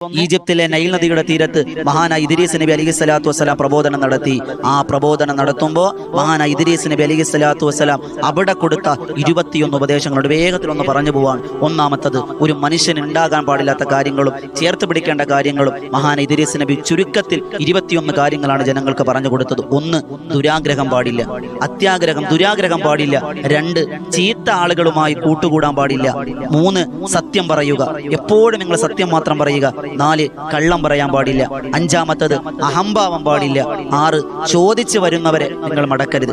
ഈജിപ്തിലെ നൈൽ നദിയുടെ തീരത്ത് മഹാനായ ഇദ്രീസ് നബി അലൈഹി സ്വലാത്തു വസ്സലാം പ്രബോധനം നടത്തി. ആ പ്രബോധനം നടത്തുമ്പോൾ മഹാനായ ഇദ്രീസ് നബി അലൈഹി സ്വലാത്തു വസ്സലാം അവിടെ കൊടുത്ത 21 ഉപദേശങ്ങളോട് വേഗത്തിലൊന്ന് പറഞ്ഞു പോവാണ്. ഒന്നാമത്തത്, ഒരു മനുഷ്യന് ഉണ്ടാകാൻ പാടില്ലാത്ത കാര്യങ്ങളും ചേർത്ത് പിടിക്കേണ്ട കാര്യങ്ങളും മഹാനായ ഇദ്രീസ് നബി ചുരുക്കത്തിൽ 21 കാര്യങ്ങളാണ് ജനങ്ങൾക്ക് പറഞ്ഞു കൊടുത്തത്. 1, ദുരാഗ്രഹം പാടില്ല, അത്യാഗ്രഹം ദുരാഗ്രഹം പാടില്ല. 2, ചീത്ത ആളുകളുമായി കൂട്ടുകൂടാൻ പാടില്ല. 3, സത്യം പറയുക, എപ്പോഴും നിങ്ങൾ സത്യം മാത്രം പറയുക. 4, കള്ളം പറയാൻ പാടില്ല. 5-മത്തത്, അഹംഭാവം പാടില്ല. 6, ചോദിച്ചു വരുന്നവരെ നിങ്ങൾ മടക്കരുത്.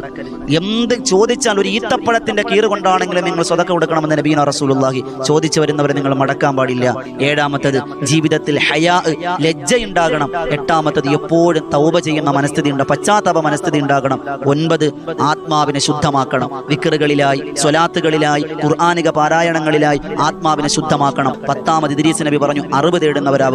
എന്ത് ചോദിച്ചാൽ ഒരു ഈത്തപ്പഴത്തിന്റെ കീറ് കൊണ്ടാണെങ്കിലും നിങ്ങൾ സ്വതക്ക കൊടുക്കണമെന്ന് നബീന റസൂലുള്ളാഹി. ചോദിച്ചു വരുന്നവരെ നിങ്ങൾ മടക്കാൻ പാടില്ല. 7-മത്തത്, ജീവിതത്തിൽ ഹയാ, ലജ്ജയുണ്ടാകണം. 8-മത്തത്, എപ്പോഴും തൗബ ചെയ്യുന്ന മനസ്ഥിതി ഉണ്ട്, പശ്ചാത്താപ മനസ്ഥിതി ഉണ്ടാകണം. 9, ആത്മാവിനെ ശുദ്ധമാക്കണം. വിക്റുകളിലായി, സ്വലാത്തുകളിലായി, ഖുർആനിക പാരായണങ്ങളിലായി ആത്മാവിനെ ശുദ്ധമാക്കണം. 10-മത് ഇദ്രീസ് നബി പറഞ്ഞു, അറിവ് തേടുന്നവരാവുക.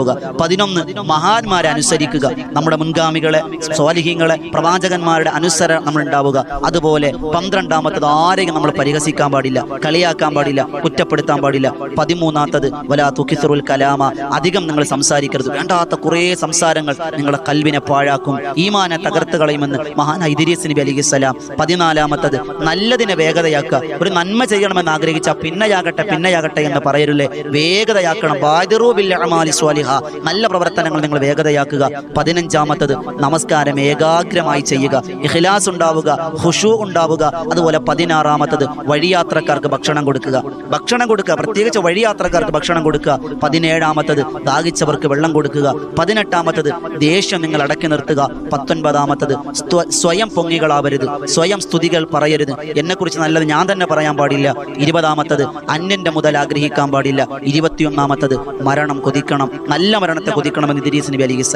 11, മഹാന്മാരെ അനുസരിക്കുക. നമ്മുടെ മുൻഗാമികളെ, സ്വാലിഹീങ്ങളെ, പ്രവാചകന്മാരുടെ അനുസരണം നമ്മൾ ഉണ്ടാവുക. അതുപോലെ 12-മത്തത്, ആരെയും നമ്മൾ പരിഹസിക്കാൻ പാടില്ല, കളിയാക്കാൻ പാടില്ല, കുറ്റപ്പെടുത്താൻ പാടില്ല. 13-മത്തത്, വലാ തുകിസുറുൽ കലാമ, അധികം നിങ്ങൾ സംസാരിക്കരുത്. വേണ്ടാത്ത കുറേ സംസാരങ്ങൾ നിങ്ങളെ കൽവിനെ പാഴാക്കും, ഈമാനെ തകർത്ത് കളയുമെന്ന് മഹാനായ ഇദ്രീസ് നബി അലൈഹിസ്സലാം. 14-മത്തത്, നല്ലതിനെ വേഗതയാക്കുക. ഒരു നന്മ ചെയ്യണമെന്ന് ആഗ്രഹിച്ച പിന്നയാകട്ടെ എന്ന് പറയരുല്ലേ, വേഗതയാക്കണം. ബാദിറൂ ബിൽ അഅമാലി സ്വാലിഹ, നല്ല പ്രവർത്തനങ്ങൾ നിങ്ങൾ വേഗതയാക്കുക. 15-മത്തത്, നമസ്കാരം ഏകാഗ്രമായി ചെയ്യുക, ഇഖ്ലാസ് ഉണ്ടാവുക, ഖുശൂ ഉണ്ടാവുക. അതുപോലെ 16-മത്തത്, വഴിയാത്രക്കാർക്ക് ഭക്ഷണം കൊടുക്കുക. പ്രത്യേകിച്ച് വഴിയാത്രക്കാർക്ക് ഭക്ഷണം കൊടുക്കുക. 17-മത്തത്, ദാഹിച്ചവർക്ക് വെള്ളം കൊടുക്കുക. 18-മത്തത്, ദേഷ്യം നിങ്ങൾ അടക്കി നിർത്തുക. 19-മത്തത്, സ്വയം പൊങ്ങികളാവരുത്, സ്വയം സ്തുതികൾ പറയരുത്. എന്നെക്കുറിച്ച് നല്ലത് ഞാൻ തന്നെ പറയാൻ പാടില്ല. 20-മത്തത്, അന്യന്റെ മുതൽ ആഗ്രഹിക്കാൻ പാടില്ല. 21-മത്തത്, മരണം കൊതിക്കണം, നല്ല മരണത്തെ കൊതിക്കണമെന്ന് ഇദ്രീസ് നബി അലൈഹിസ്സലാം.